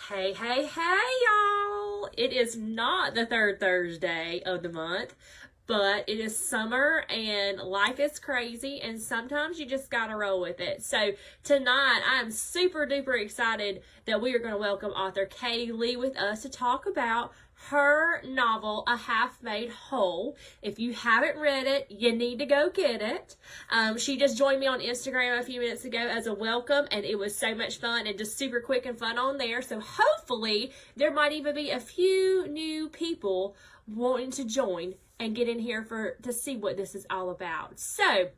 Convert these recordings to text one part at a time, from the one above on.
Hey, hey, hey, y'all! It is not the third Thursday of the month, but it is summer and life is crazy, and sometimes you just gotta roll with it. So, tonight I am super duper excited that we are going to welcome author K Leah with us to talk about her novel, A Half Made Whole. If you haven't read it, you need to go get it. She just joined me on Instagram a few minutes ago as a welcome, and it was so much fun and just super quick and fun on there. So hopefully there might even be a few new people wanting to join and get in here to see what this is all about. So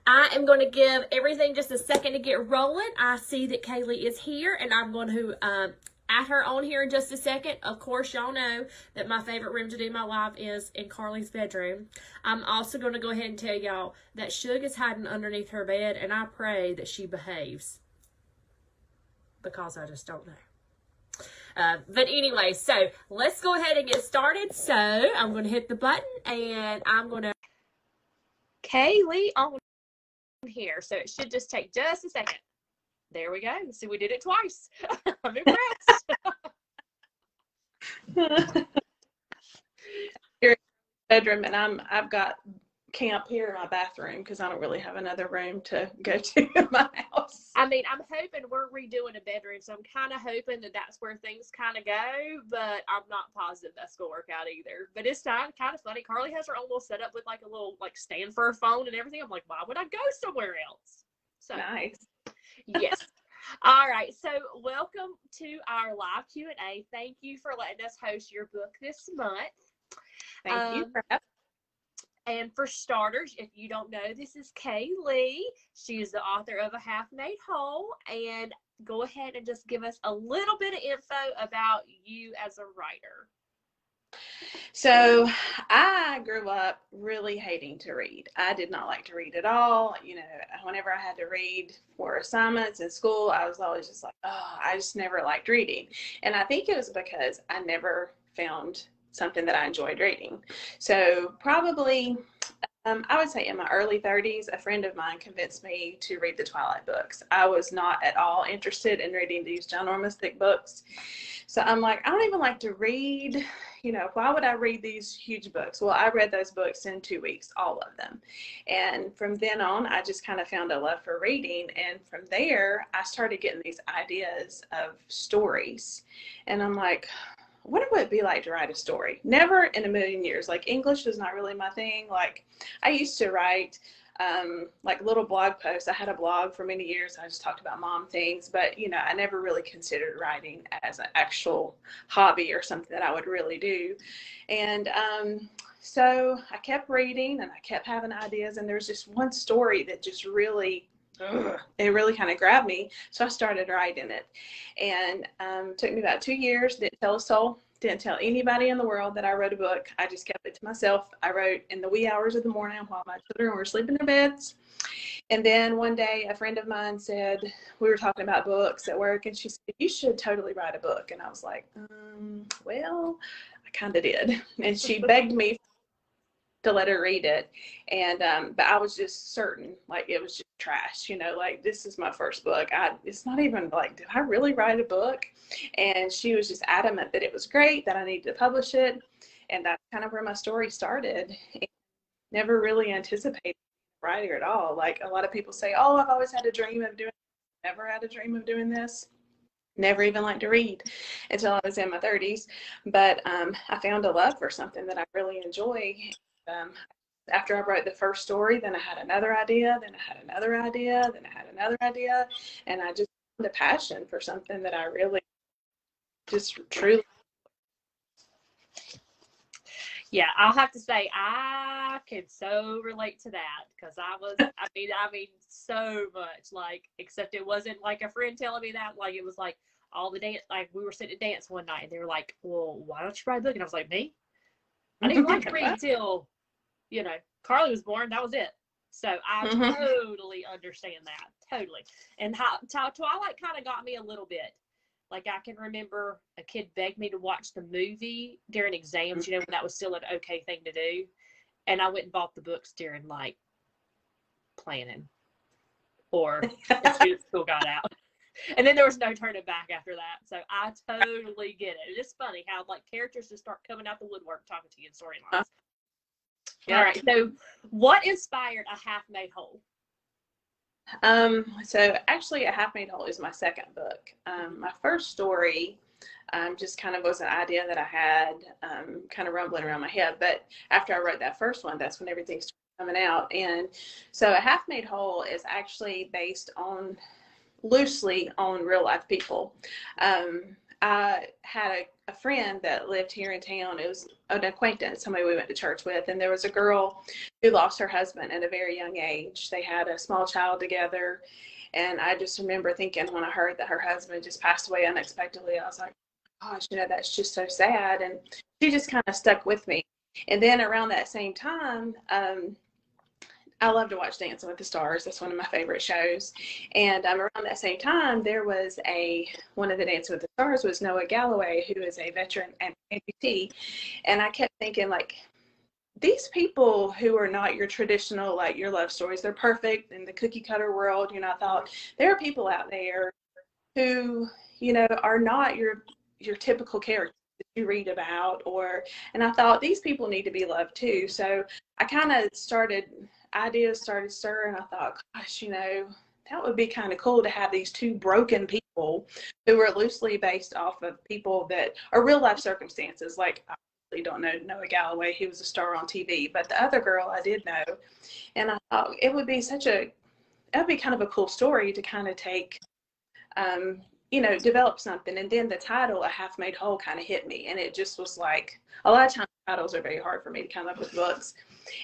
I am going to give everything just a second to get rolling. I see that Kaylee is here, and I'm going to add her on here in just a second. Of course, y'all know that my favorite room to do my live is in Carly's bedroom. I'm also going to go ahead and tell y'all that Suge is hiding underneath her bed, and I pray that she behaves, because I just don't know. But anyway, so let's go ahead and get started. So I'm going to hit the button, and I'm going to Kaylee on here. So it should just take just a second. There we go. See, we did it twice. I'm impressed. Here in the bedroom, and I've got camp here in my bathroom because I don't really have another room to go to in my house. I mean, I'm hoping we're redoing a bedroom, so I'm kind of hoping that that's where things kind of go, but I'm not positive that's going to work out either. But it's kind of funny. Carly has her own little setup with like a little stand for her phone and everything. I'm like, why would I go somewhere else? So Nice. Yes. All right. So welcome to our live Q&A. Thank you for letting us host your book this month. Thank you for having me. And for starters, if you don't know, this is K Leah. She is the author of A Half Made Whole. And go ahead and just give us a little bit of info about you as a writer. So I grew up really hating to read. I did not like to read at all. You know, whenever I had to read for assignments in school, I was always just like, oh, I just never liked reading. And I think it was because I never found something that I enjoyed reading. So probably, I would say in my early 30s, a friend of mine convinced me to read the Twilight books. I was not at all interested in reading these ginormous thick books. So I'm like, I don't even like to read. You know, why would I read these huge books? Well, I read those books in 2 weeks, all of them. And from then on, I just kind of found a love for reading. And from there, I started getting these ideas of stories. And I'm like, what would it be like to write a story? Never in a million years. Like, English is not really my thing. Like, I used to write like little blog posts. I had a blog for many years. I just talked about mom things, but you know, I never really considered writing as an actual hobby or something that I would really do. And so I kept reading and I kept having ideas, and there's just one story that just really it really kind of grabbed me. So I started writing it, and took me about 2 years. Didn't tell a soul, didn't tell anybody in the world that I wrote a book. I just kept it to myself. I wrote in the wee hours of the morning while my children were asleep in their beds. And then one day a friend of mine said, we were talking about books at work, and she said, you should totally write a book. And I was like, well, I kind of did. And she begged me to let her read it. And but I was just certain, like, it was just trash, you know, like, this is my first book. It's not even like, did I really write a book? And she was just adamant that it was great, that I needed to publish it. And that's kind of where my story started. And never really anticipated writing at all. Like, a lot of people say, oh, I've always had a dream of doing this. Never had a dream of doing this. Never even liked to read until I was in my 30s. But I found a love for something that I really enjoy. After I wrote the first story, then I had another idea, then I had another idea, then I had another idea, and I just found a passion for something that I really just truly. Yeah, I'll have to say I can so relate to that, because I mean, so much, like, except it wasn't like a friend telling me that, like, it was like all the dance, like, we were sitting at dance one night, and they were like, well, why don't you write a book? And I was like, me? I didn't like to read until, you know, Carly was born. That was it. So I totally understand that. Totally. And how Twilight kind of got me a little bit. Like, I can remember a kid begged me to watch the movie during exams, you know, when that was still an okay thing to do. And I went and bought the books during, like, planning or as soon as school got out. And then there was no turning back after that. So I totally get it. It's funny how like characters just start coming out the woodwork talking to you in storylines. Yeah. All right. So what inspired A Half Made Whole? So actually A Half Made Whole is my second book. My first story just kind of was an idea that I had kind of rumbling around my head. But after I wrote that first one, that's when everything started coming out. And so A Half Made Whole is actually based on loosely on real life people. I had a friend that lived here in town. It was an acquaintance, somebody we went to church with, and there was a girl who lost her husband at a very young age. They had a small child together, and I just remember thinking when I heard that her husband just passed away unexpectedly, I was like, gosh, that's just so sad. And she just kind of stuck with me. And then around that same time, I love to watch Dancing with the Stars. That's one of my favorite shows. And around that same time, there was one of the Dancing with the Stars was Noah Galloway, who is a veteran amputee. And I kept thinking, like, these people who are not your traditional, like your love stories, they're perfect in the cookie cutter world. I thought there are people out there who, are not your typical character that you read about, and I thought these people need to be loved too. So I kind of ideas started stirring. I thought, gosh, that would be kind of cool to have these two broken people who are loosely based off of people that are real life circumstances. Like, I really don't know Noah Galloway. He was a star on TV, but the other girl I did know. And I thought it would be that'd be kind of a cool story to kind of take, develop something. And then the title, A Half Made Whole, kind of hit me. And it just was like, a lot of times titles are very hard for me to come up with books.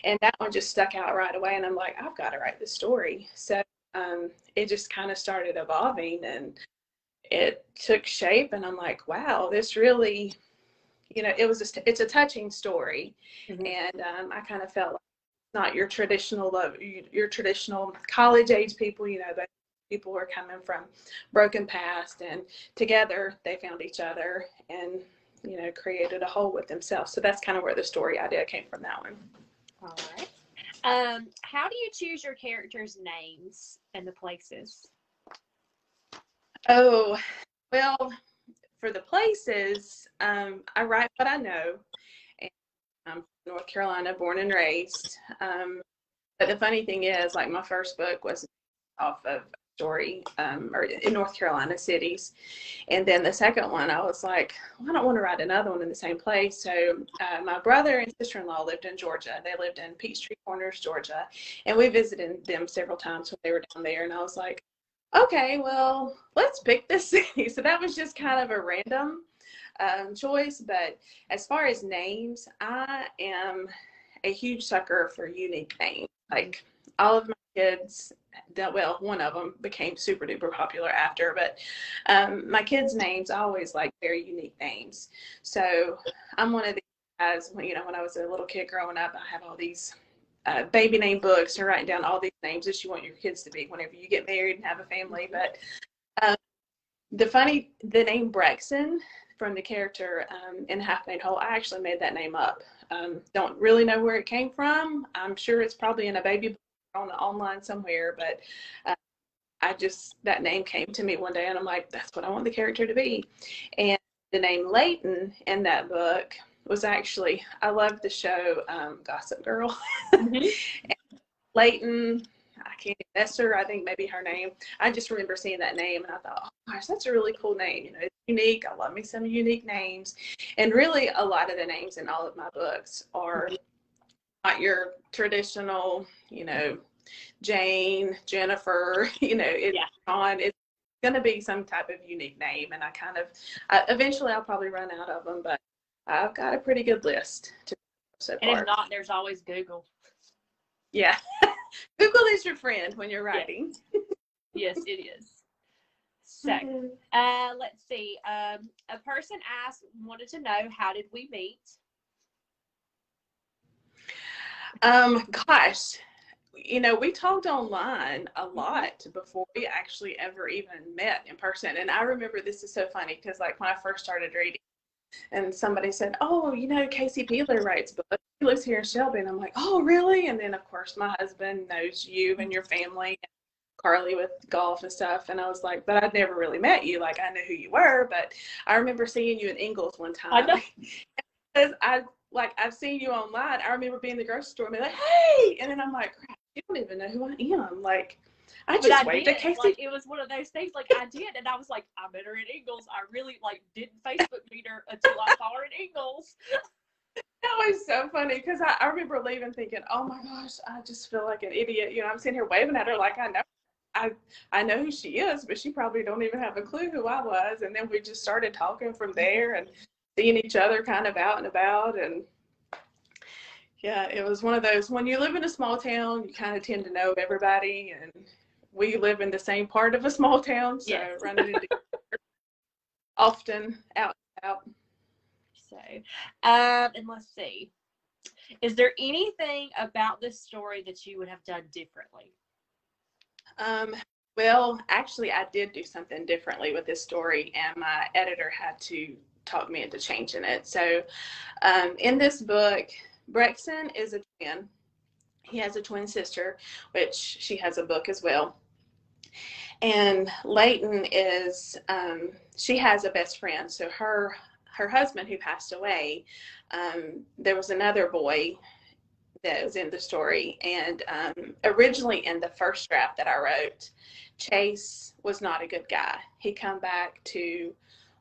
And that one just stuck out right away. And I'm like, I've got to write this story. So it just kind of started evolving and it took shape. And I'm like, wow, this really, it's a touching story. Mm-hmm. And I kind of felt like it's not your traditional college age people, but people who are coming from broken past, and together they found each other and, created a whole with themselves. So that's kind of where the story idea came from, that one. All right. How do you choose your characters' names and the places? Oh, well, for the places, I write what I know. And I'm from North Carolina, born and raised. But the funny thing is, like, my first book was off of story or in North Carolina cities, and then the second one I was like, well, I don't want to write another one in the same place. So my brother and sister-in-law lived in Georgia. They lived in Peachtree Corners, Georgia, and we visited them several times when they were down there. And I was like, okay, well, let's pick this city. So that was just kind of a random choice. But as far as names, I am a huge sucker for unique names. Like, all of my kids, one of them became super duper popular after, but my kids' names, I always like very unique names. So I'm one of these guys, when I was a little kid growing up, I have all these baby name books and writing down all these names that you want your kids to be whenever you get married and have a family. But the name Brexon from the character in Half Made Whole, I actually made that name up. Don't really know where it came from. I'm sure it's probably in a baby book on online somewhere, but that name came to me one day, and I'm like, that's what I want the character to be. And the name Leighton in that book was actually, I loved the show Gossip Girl. Mm-hmm. Leighton, I can't Esther, I think maybe her name. I just remember seeing that name and I thought, oh gosh, that's a really cool name. It's unique. I love me some unique names. And really a lot of the names in all of my books are not your traditional, Jane, Jennifer, John. It's going to be some type of unique name. And eventually I'll probably run out of them, but I've got a pretty good list so far. And if not, there's always Google. Yeah. Google is your friend when you're writing. Yes, it is. So, let's see. A person wanted to know, how did we meet? Gosh, we talked online a lot before we actually ever even met in person. And I remember, this is so funny because, like, when I first started reading, and somebody said, oh, Casey Peeler writes books. He lives here in Shelby. And I'm like, oh, really? And then, of course, my husband knows you and your family. Carly with golf and stuff. And I was like, but I'd never really met you. Like, I knew who you were, but I remember seeing you in Ingalls one I time. know. Because I've seen you online. I remember being in the grocery store and be like, hey, and then I'm like, crap, you don't even know who I am. Like, I just waved at Casey. Like, it was one of those things. Like, I did, and I was like, I met her in Ingalls. I really like didn't Facebook meet her until I saw her in Ingalls. That was so funny because I remember leaving thinking, oh my gosh, I just feel like an idiot. You know, I'm sitting here waving at her like I know who she is, but she probably don't even have a clue who I was. And then we just started talking from there and seeing each other kind of out and about. And yeah, it was one of those, when you live in a small town, you kind of tend to know everybody. And we live in the same part of a small town, so Yes. running into often out and out. So, and let's see. Is there anything about this story that you would have done differently? Well, actually, I did do something differently with this story, and my editor had to talk me into changing it. So, in this book, Brexton is a twin. He has a twin sister, which she has a book as well. And Leighton is, she has a best friend. So her husband who passed away, there was another boy that was in the story. And originally in the first draft that I wrote, Chase was not a good guy. He come back to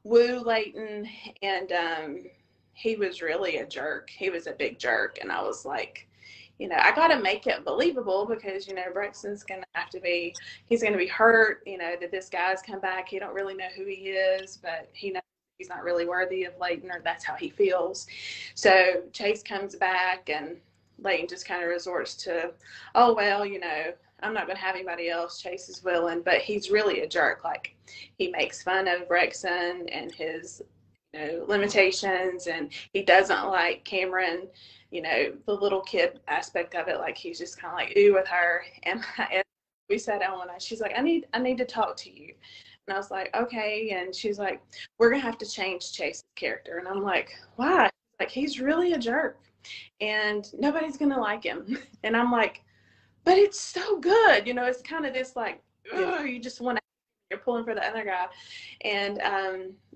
woo Leighton, and he was really a jerk. He was a big jerk. And I was like, you know, I got to make it believable because, you know, Brexton's going to have to be, he's going to be hurt, you know, that this guy's come back. He don't really know who he is, but he knows he's not really worthy of Leighton, or that's how he feels. So Chase comes back, and Leighton just kind of resorts to, oh, well, you know, I'm not going to have anybody else. Chase is willing, but he's really a jerk. Like, he makes fun of Brexton and his, you know, limitations, and he doesn't like Cameron, you know, the little kid aspect of it. Like, he's just kind of like, ooh, with her. And we sat down one night. She's like, I need to talk to you. And I was like, okay. And she's like, we're going to have to change Chase's character. And I'm like, why? Like, he's really a jerk, and nobody's going to like him. And I'm like, but it's so good. You know, it's kind of this like, you just want to, you're pulling for the other guy. And,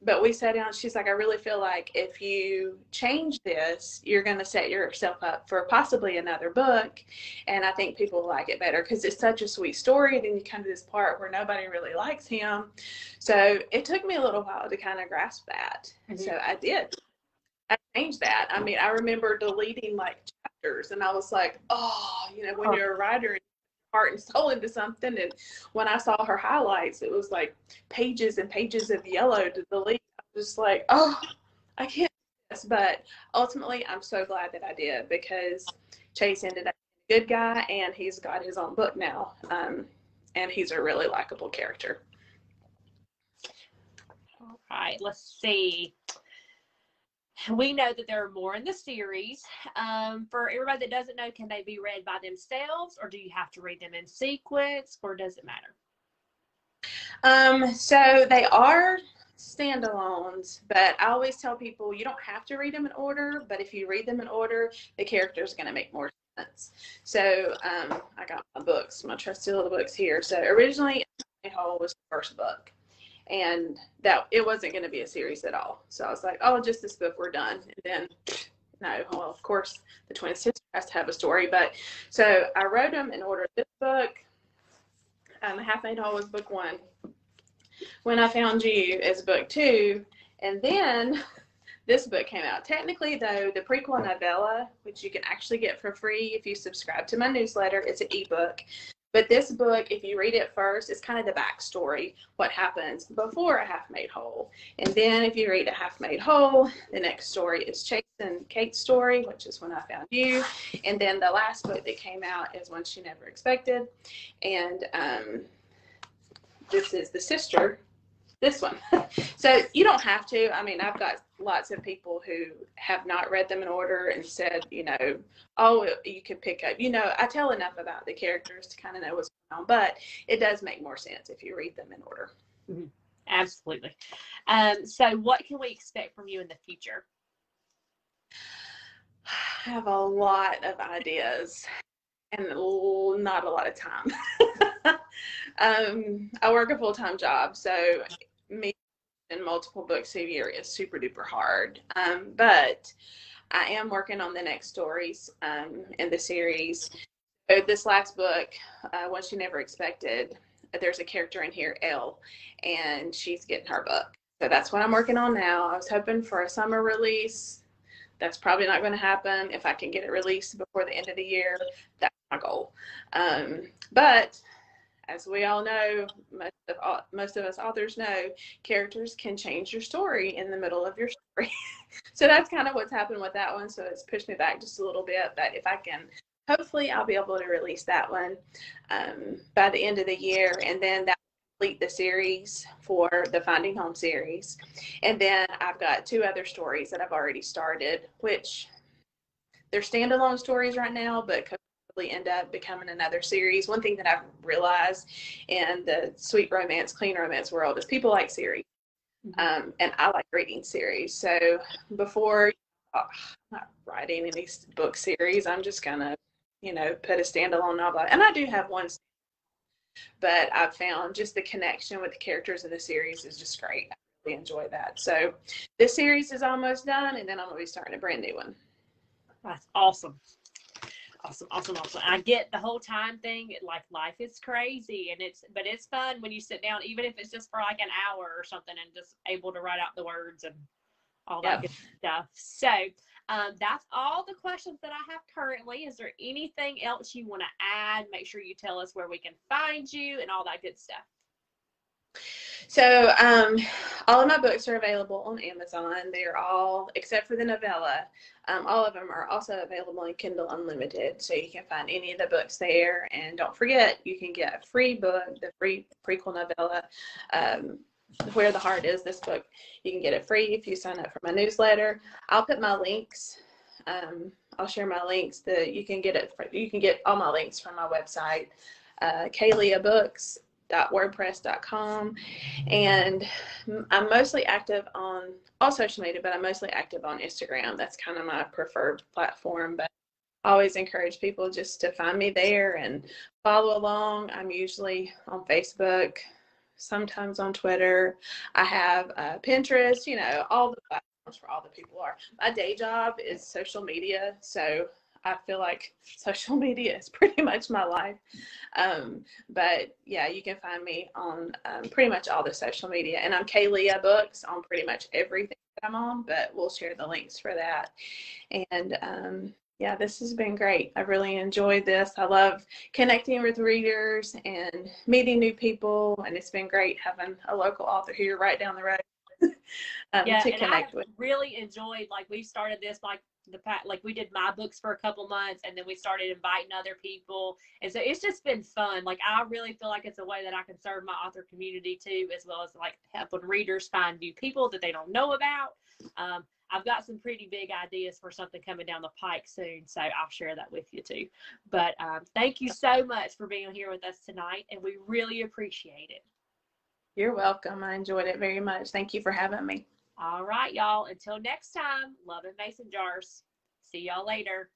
but we sat down, she's like, I really feel like if you change this, you're going to set yourself up for possibly another book. And I think people will like it better because it's such a sweet story. And then you come to this part where nobody really likes him. So it took me a little while to kind of grasp that. And so I did. I changed that. I mean, I remember deleting like chapters, and I was like, oh, you know, when you're a writer, heart and soul into something. And when I saw her highlights, it was like pages and pages of yellow to delete. I was just like, oh, I can't do this. But ultimately, I'm so glad that I did, because Chase ended up being a good guy, and he's got his own book now. And he's a really likable character. All right, let's see. We know that there are more in the series. For everybody that doesn't know, can they be read by themselves, or do you have to read them in sequence, or does it matter? So they are standalones, but I always tell people you don't have to read them in order, but if you read them in order, the characters are going to make more sense. So I got my books, my trusty little books here. So originally, Hole was the first book, and that it wasn't going to be a series at all. So I was like, oh, just this book, we're done. And then, no, well, of course, the twin sister has to have a story. But so I wrote them in order. This book, Half Made Whole was book 1. When I Found You is book 2. And then this book came out. Technically, though, the prequel novella, which you can actually get for free if you subscribe to my newsletter, it's an ebook. But this book, if you read it first, it's kind of the backstory, what happens before A Half Made Whole. And then if you read A Half Made Whole, the next story is Chase and Kate's story, which is When I Found You. And then the last book that came out is One She Never Expected. And this is the sister, this one. So you don't have to. I mean, I've got lots of people who have not read them in order and said, you know, oh, you could pick up, you know, I tell enough about the characters to kind of know what's going on, but it does make more sense if you read them in order. Mm-hmm. Absolutely. So what can we expect from you in the future? I have a lot of ideas. and not a lot of time. I work a full-time job, so me in multiple books a year is super duper hard. But I am working on the next stories in the series. So this last book, What She Never Expected, there's a character in here, Elle, and she's getting her book. So that's what I'm working on now. I was hoping for a summer release. That's probably not going to happen. If I can get it released before the end of the year, that's my goal. But as we all know, most of us authors know, characters can change your story in the middle of your story. So that's kind of what's happened with that one. So it's pushed me back just a little bit. But if I can, hopefully I'll be able to release that one by the end of the year. And then that will complete the series for the Finding Home series. And then I've got 2 other stories that I've already started, which they're standalone stories right now, but end up becoming another series. One thing that I've realized in the sweet romance, clean romance world is people like series. And I like reading series. So before I'm not writing any book series, I'm just gonna, put a standalone novel. And I do have one, but I've found just the connection with the characters in the series is just great. I really enjoy that. So this series is almost done, and then I'm gonna be starting a brand new one. That's awesome. Awesome. I get the whole time thing. Like, life is crazy, but it's fun when you sit down, even if it's just for like an hour or something, and just able to write out the words and all that good stuff. So that's all the questions that I have currently. Is there anything else you want to add? Make sure you tell us where we can find you and all that good stuff. So all of my books are available on Amazon. They're all, except for the novella, all of them are also available in Kindle Unlimited. So you can find any of the books there. And don't forget, you can get a free book, the free prequel novella, Where the Heart Is, this book. You can get it free if you sign up for my newsletter. I'll put my links. I'll share my links. You can get all my links from my website, K Leah Books. .wordpress.com, and I'm mostly active on all social media, but I'm mostly active on Instagram. That's kind of my preferred platform, but I always encourage people just to find me there and follow along. I'm usually on Facebook, sometimes on Twitter. I have Pinterest, all the platforms where all the people are. My day job is social media, so I feel like social media is pretty much my life. But yeah, you can find me on pretty much all the social media. And I'm K Leah Books on pretty much everything that I'm on, but we'll share the links for that. And yeah, this has been great. I've really enjoyed this. I love connecting with readers and meeting new people. And it's been great having a local author here right down the road to connect with. Really enjoyed, like, we started this we did my books for a couple months, and then we started inviting other people, and so it's just been fun. Like, I really feel like it's a way that I can serve my author community too, as well as like helping readers find new people that they don't know about. I've got some pretty big ideas for something coming down the pike soon, so I'll share that with you too. But thank you so much for being here with us tonight, and we really appreciate it. You're welcome. I enjoyed it very much. Thank you for having me. All right, y'all. Until next time, love and mason jars. See y'all later.